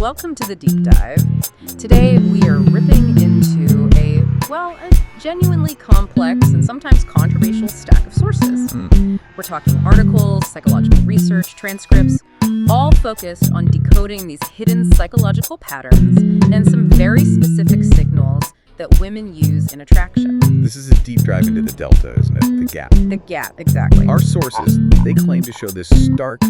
welcome to the deep dive. Today we are ripping into a genuinely complex and sometimes controversial stack of sources. We're talking articles, psychological research, transcripts, all focused on decoding these hidden psychological patterns and some very specific signals that women use in attraction. This is a deep dive into the delta, isn't it? The gap. The gap, exactly. Our sources, they claim to show this stark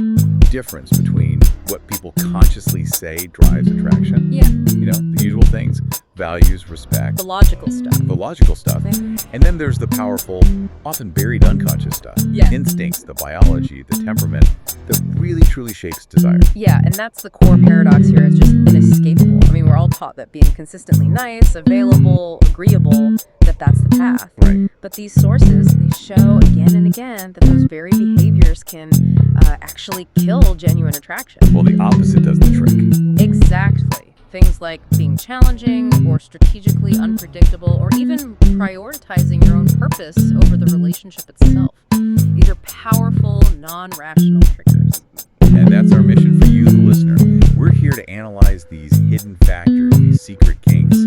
difference between what people consciously say drives attraction. Yeah. You know, the usual things, values, respect. The logical stuff. The logical stuff. And then there's the powerful, often buried unconscious stuff. Yeah. Instincts, the biology, the temperament that really truly shapes desire. Yeah, and that's the core paradox here. It's just inescapable. I mean, we're all taught that being consistently nice, available, agreeable, that's the path. Right. But these sources, they show again and again that those very behaviors can actually kill genuine attraction. Well, the opposite does the trick. Exactly. Things like being challenging or strategically unpredictable or even prioritizing your own purpose over the relationship itself. These are powerful, non-rational triggers. And that's our mission for you, the listener. We're here to analyze these hidden factors, these secret kinks,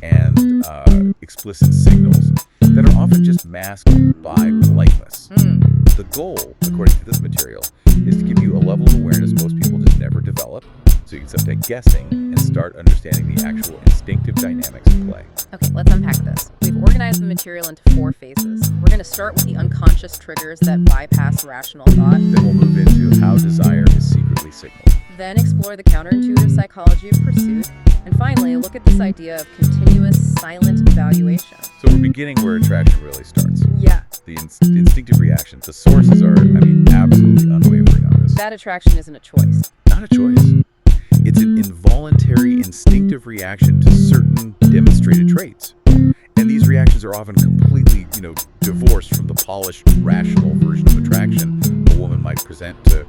and explicit signals that are often just masked by politeness. The goal, according to this material, is to give you a level of awareness most people just never develop, so you can stop guessing and start understanding the actual instinctive dynamics at play. Okay, let's unpack this. We've organized the material into 4 phases. We're going to start with the unconscious triggers that bypass rational thought. Then we'll move into how desire is secretly signaled. Then explore the counterintuitive psychology of pursuit. And finally, look at this idea of continuous silent evaluation. So we're beginning where attraction really starts. Yeah. The instinctive reactions. The sources are, absolutely unwavering on this. That attraction isn't a choice. Not a choice. It's an involuntary, instinctive reaction to certain demonstrated traits. And these reactions are often completely, divorced from the polished, rational version of attraction a woman might present to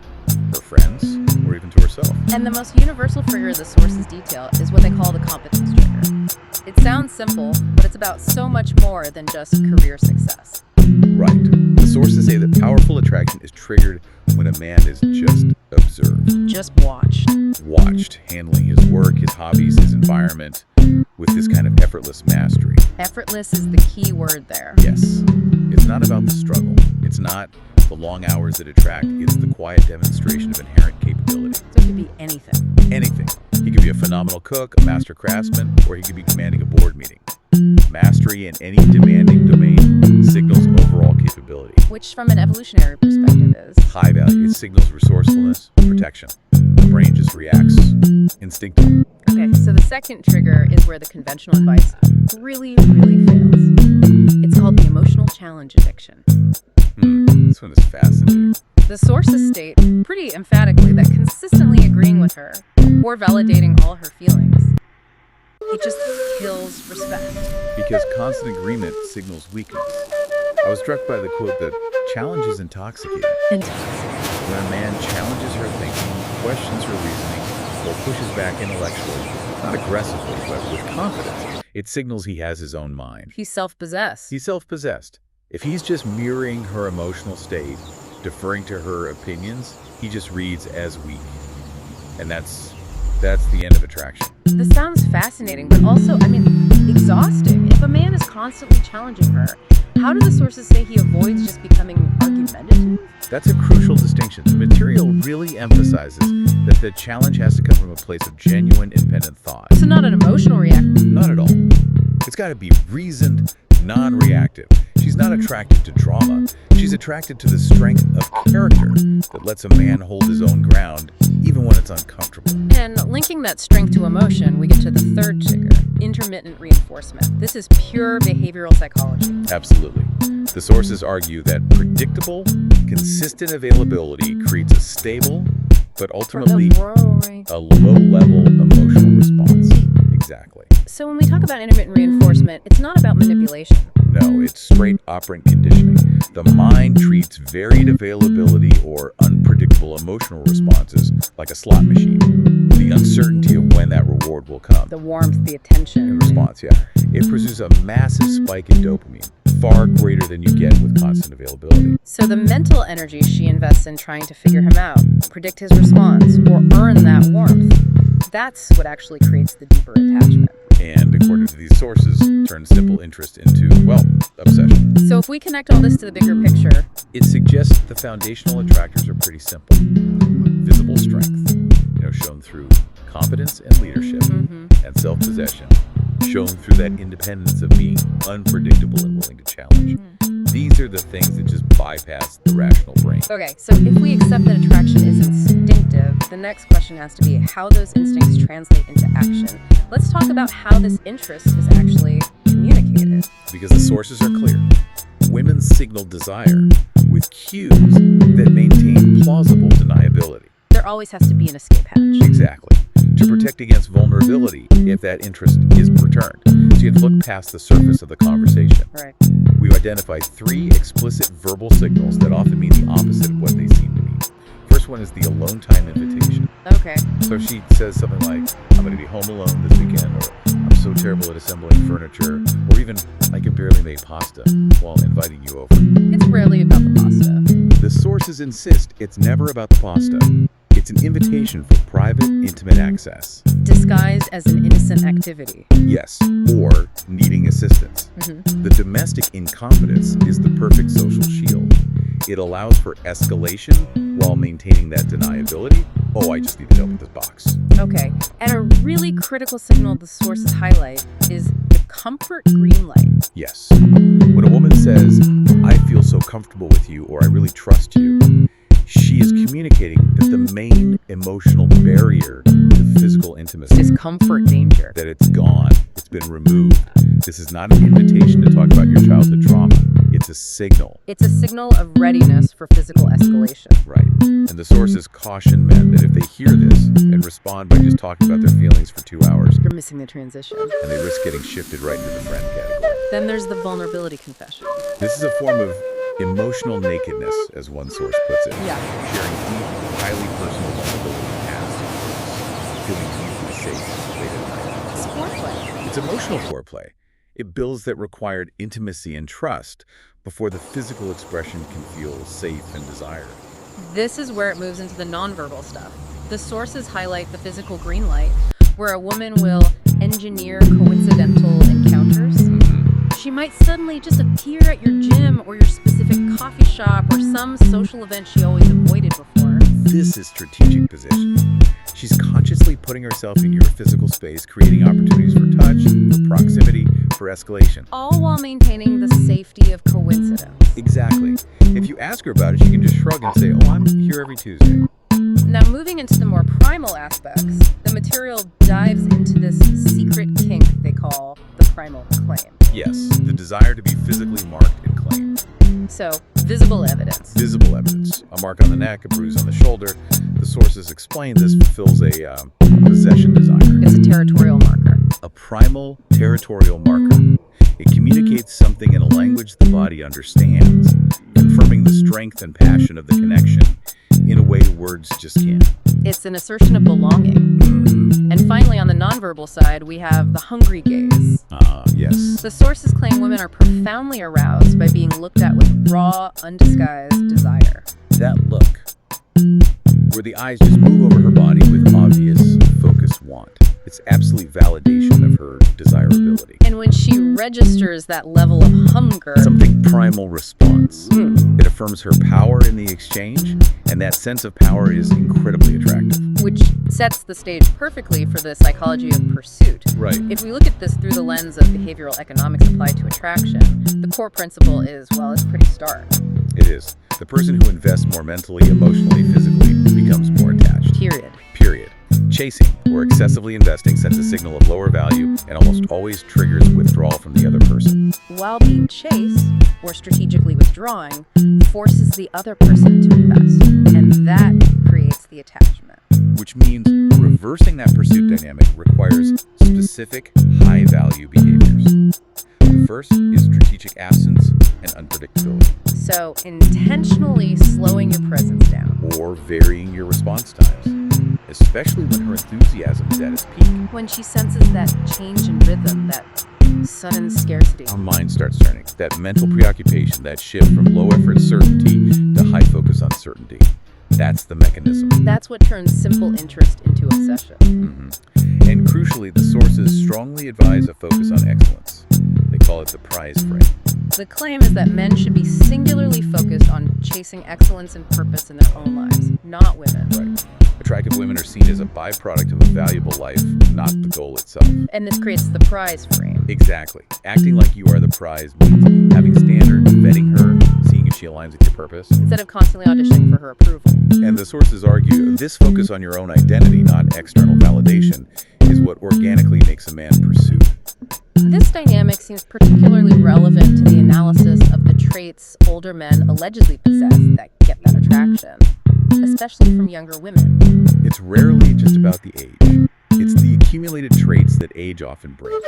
her friends or even to herself. And the most universal trigger the sources detail is what they call the competence trigger. It sounds simple, but it's about so much more than just career success. Right. The sources say that powerful attraction is triggered when a man is just observed. Just watched. Watched, handling his work, his hobbies, his environment, with this kind of effortless mastery. Effortless is the key word there. Yes. It's not about the struggle. It's not the long hours that attract. It's the quiet demonstration of inherent capability. So it could be anything. Anything. He could be a phenomenal cook, a master craftsman, or he could be commanding a board meeting. Mastery in any demanding domain signals overall capability. Which, from an evolutionary perspective, is high value. It signals resourcefulness, protection. The brain just reacts instinctively. Okay, so the second trigger is where the conventional advice really, really fails. It's called the emotional challenge addiction. This one is fascinating. The sources state pretty emphatically that consistently agreeing with her or validating all her feelings, it just kills respect. Because constant agreement signals weakness. I was struck by the quote that challenge is intoxicating. When a man challenges her thinking, questions her reasoning, or pushes back intellectually, not aggressively, but with confidence, it signals he has his own mind. He's self-possessed. He's self-possessed. If he's just mirroring her emotional state, deferring to her opinions, he just reads as weak. And that's the end of attraction. This sounds fascinating, but also, exhausting. If a man is constantly challenging her, how do the sources say he avoids just becoming argumentative? That's a crucial distinction. The material really emphasizes that the challenge has to come from a place of genuine, independent thought. So not an emotional reaction? Not at all. It's got to be reasoned, non-reactive. She's not attracted to drama. She's attracted to the strength of character that lets a man hold his own ground, even when it's uncomfortable. And linking that strength to emotion, we get to the third trigger, intermittent reinforcement. This is pure behavioral psychology. Absolutely. The sources argue that predictable, consistent availability creates a stable, but ultimately a low-level emotional response. Exactly. So when we talk about intermittent reinforcement, it's not about manipulation. No, it's straight operant conditioning. The mind treats varied availability or unpredictable emotional responses like a slot machine. The uncertainty of when that reward will come. The warmth, the attention. In response, yeah. It produces a massive spike in dopamine, far greater than you get with constant availability. So the mental energy she invests in trying to figure him out, predict his response, or earn that warmth, That's what actually creates the deeper attachment. And according to these sources, turns simple interest into, well, obsession. So if we connect all this to the bigger picture, It suggests the foundational attractors are pretty simple. Visible strength, shown through competence and leadership, and self-possession, shown through that independence of being unpredictable and willing to challenge. These are the things that just bypass the rational brain. okay, so if we accept that attraction is instinctive, the next question has to be how those instincts translate into action. Let's talk about how this interest is actually communicated. Because the sources are clear. Women signal desire with cues that maintain plausible deniability. There always has to be an escape hatch. Exactly. To protect against vulnerability if that interest is returned. So you have to look past the surface of the conversation. Right. We've identified 3 explicit verbal signals that often mean the opposite of what they seem to mean. First one is the alone time invitation. Okay. So if she says something like, I'm going to be home alone this weekend, or I'm so terrible at assembling furniture, or even, I can barely make pasta while inviting you over. It's rarely about the pasta. The sources insist it's never about the pasta. It's an invitation for private, intimate access. Disguised as an innocent activity. Yes, or needing assistance. The domestic incompetence is the perfect social shield. It allows for escalation while maintaining that deniability. Oh, I just need to open this box. Okay, and a really critical signal the sources highlight is the comfort green light. Yes. When a woman says, I feel so comfortable with you, or I really trust you, she is communicating that the main emotional barrier to physical intimacy Is comfort danger. that it's gone, it's been removed. This is not an invitation to talk about your childhood trauma. It's a signal. It's a signal of readiness for physical escalation. Right. And the sources caution men that if they hear this and respond by just talking about their feelings for 2 hours, You're missing the transition. and they risk getting shifted right into the friend category. Then there's the vulnerability confession. This is a form of emotional nakedness, as one source puts it. Yeah. Sharing deep, highly personal vulnerability past, feeling deeply safe late at night. It's foreplay. It's emotional foreplay. It builds that required intimacy and trust before the physical expression can feel safe and desired. This is where it moves into the nonverbal stuff. The sources highlight the physical green light, where a woman will engineer coincidental encounters. She might suddenly just appear at your gym or your specific coffee shop or some social event she always avoided before. This is strategic positioning. She's consciously putting herself in your physical space, creating opportunities for touch, for proximity, for escalation. All while maintaining the safety of coincidence. Exactly. If you ask her about it, she can just shrug and say, oh, I'm here every Tuesday. Now, moving into the more primal aspects, the material dives into this secret kink they call the primal claim. Yes, the desire to be physically marked and claimed. So, visible evidence. Visible evidence. A mark on the neck, a bruise on the shoulder. The sources explain this fulfills a possession desire. It's a territorial marker. A primal territorial marker. It communicates something in a language the body understands, confirming the strength and passion of the connection in a way words just can't. It's an assertion of belonging. And finally, on the nonverbal side, we have the hungry gaze. Yes. The sources claim women are profoundly aroused by being looked at with raw, undisguised desire. That look, where the eyes just move over her body with obvious, focused want. It's absolute validation of her desirability. And when she registers that level of hunger, Something primal response. It affirms her power in the exchange, and that sense of power is incredibly attractive. which sets the stage perfectly for the psychology of pursuit. Right. If we look at this through the lens of behavioral economics applied to attraction, the core principle is, well, it's pretty stark. It is. The person who invests more mentally, emotionally, physically becomes more attached. Period. Chasing or excessively investing sends a signal of lower value and almost always triggers withdrawal from the other person. While being chased, or strategically withdrawing, forces the other person to invest, and that creates the attachment. Which means reversing that pursuit dynamic requires specific high-value behaviors. The first is strategic absence and unpredictability. So, intentionally slowing your presence down. Or varying your response times, especially when her enthusiasm is at its peak. When she senses that change in rhythm, that sudden scarcity. Our mind starts turning. That mental preoccupation, that shift from low-effort certainty to high-focus uncertainty. That's the mechanism. That's what turns simple interest into obsession. And crucially, the sources strongly advise a focus on excellence. They call it the prize frame. The claim is that men should be singularly focused on chasing excellence and purpose in their own lives, not women. Right. Attractive women are seen as a byproduct of a valuable life, not the goal itself. And this creates the prize frame. Exactly. Acting like you are the prize means having standards, vetting her, seeing if she aligns with your purpose. Instead of constantly auditioning for her approval. And the sources argue this focus on your own identity, not external validation, is what organically makes a man pursue. This dynamic seems particularly relevant to the analysis of the traits older men allegedly possess that get that attraction, especially from younger women. It's rarely just about the age. It's the accumulated traits that age often brings.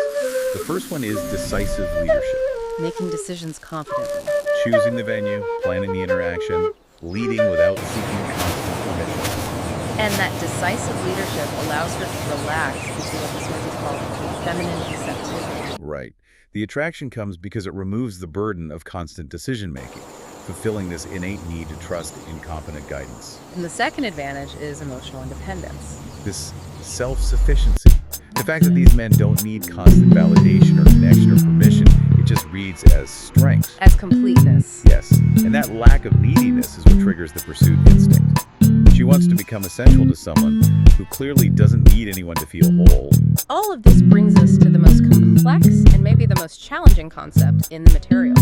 The first one is decisive leadership. Making decisions confidently. Choosing the venue, planning the interaction, leading without seeking constant permission. And that decisive leadership allows her to relax into what the sources call feminine receptivity. Right. The attraction comes because it removes the burden of constant decision-making, fulfilling this innate need to trust in competent guidance. And the second advantage is emotional independence. This self-sufficiency. The fact that these men don't need constant validation or connection or permission, it just reads as strength. As completeness. Yes, and that lack of neediness is what triggers the pursuit instinct. She wants to become essential to someone who clearly doesn't need anyone to feel whole. All of this brings us to the most complex and maybe the most challenging concept in the material.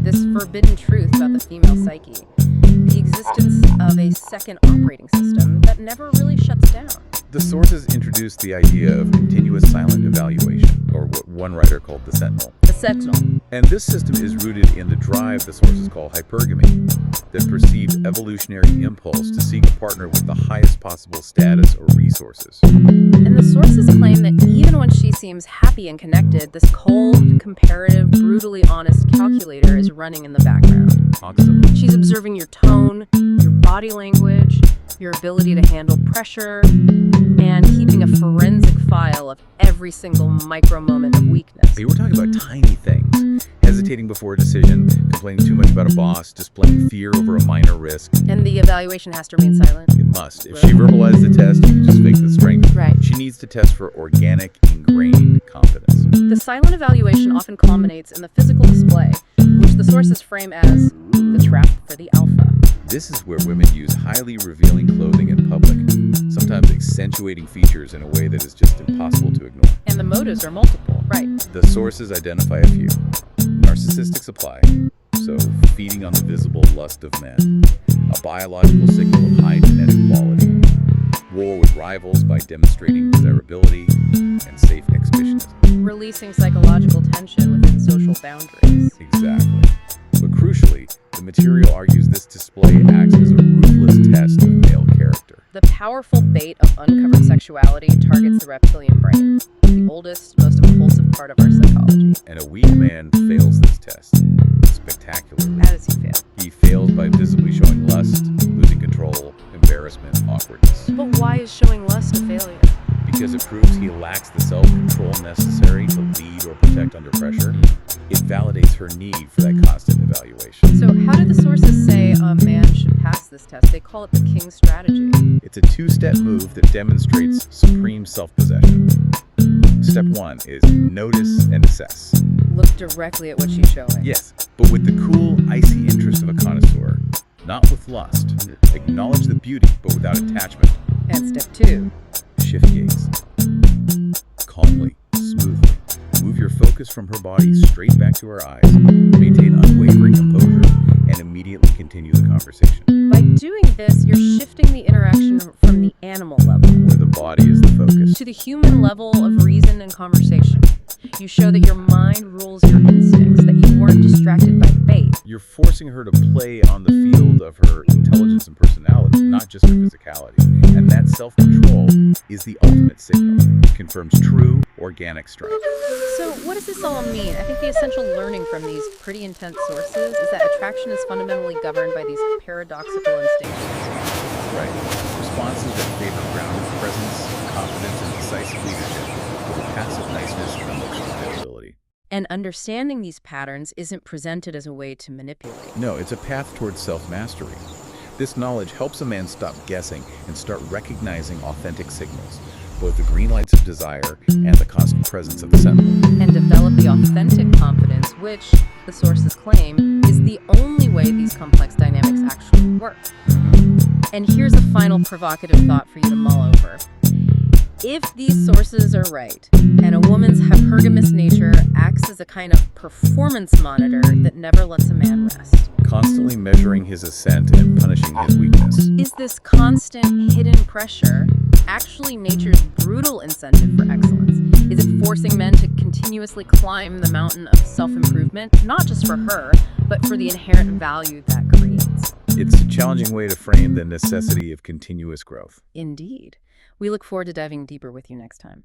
This forbidden truth about the female psyche. The existence of a second operating system that never really shuts down. The sources introduced the idea of continuous silent evaluation, or what one writer called the sentinel. The sentinel. And this system is rooted in the drive the sources call hypergamy, that perceived evolutionary impulse to seek a partner with the highest possible status or resources. And the sources claim that even when she seems happy and connected, this cold, comparative, brutally honest calculator is running in the background. Constantly. She's observing your tone, your body language, your ability to handle pressure, and keeping a forensic file of every single micro moment of weakness. Hey, we're talking about tiny things. Hesitating before a decision, complaining too much about a boss, displaying fear over a minor risk. And the evaluation has to remain silent. It must. If she verbalizes the test, you can just fake the strength. Right. She needs to test for organic, ingrained confidence. The silent evaluation often culminates in the physical display, which the sources frame as the trap for the alpha. This is where women use highly revealing clothing in public, sometimes accentuating features in a way that is just impossible to ignore. And the motives are multiple, right? The sources identify a few. Narcissistic supply, so feeding on the visible lust of men. A biological signal of high genetic quality. War with rivals by demonstrating desirability, and safe exhibitionism. Releasing psychological tension within social boundaries. Exactly. But crucially, the material argues this display acts as a ruthless test of male character. The powerful bait of uncovered sexuality targets the reptilian brain, the oldest, most impulsive part of our psychology. And a weak man fails this test spectacularly. How does he fail? He fails by visibly showing lust, losing control, embarrassment, awkwardness. But why is showing lust a failure? Because it proves he lacks the self-control necessary to lead or protect under pressure. It validates her need for that constant evaluation. So how do the sources say a man should pass this test? They call it the king's strategy. It's a two-step move that demonstrates supreme self-possession. Step one is notice and assess. Look directly at what she's showing. Yes, but with the cool, icy interest of a connoisseur, not with lust. Acknowledge the beauty, but without attachment. And step two. Shift gaze. Calmly, smoothly. Move your focus from her body straight back to her eyes. Maintain unwavering composure and immediately continue the conversation. By doing this, you're shifting the interaction from the animal level, Where the body is the focus. to the human level of reason and conversation. You show that your mind rules your instincts, that you weren't distracted by the bait. You're forcing her to play on the field of her intelligence and personality, not just her physicality. And that self-control is the ultimate signal. It confirms true, organic strength. So what does this all mean? I think the essential learning from these pretty intense sources is that attraction is fundamentally governed by these paradoxical instincts. Right. Responses that favor grounded presence, confidence, and decisive leadership over passive niceness and emotional availability. And understanding these patterns isn't presented as a way to manipulate. No, it's a path towards self-mastery. This knowledge helps a man stop guessing and start recognizing authentic signals, both the green lights of desire and the constant presence of the sentinel. And develop the authentic confidence, which, the sources claim, is the only way these complex dynamics actually work. And here's a final provocative thought for you to mull over. If these sources are right, and a woman's hypergamous nature acts as a kind of performance monitor that never lets a man rest, Constantly measuring his ascent and punishing his weakness. is this constant hidden pressure actually nature's brutal incentive for excellence? Is it forcing men to continuously climb the mountain of self-improvement, not just for her, but for the inherent value that creates? It's a challenging way to frame the necessity of continuous growth. Indeed. We look forward to diving deeper with you next time.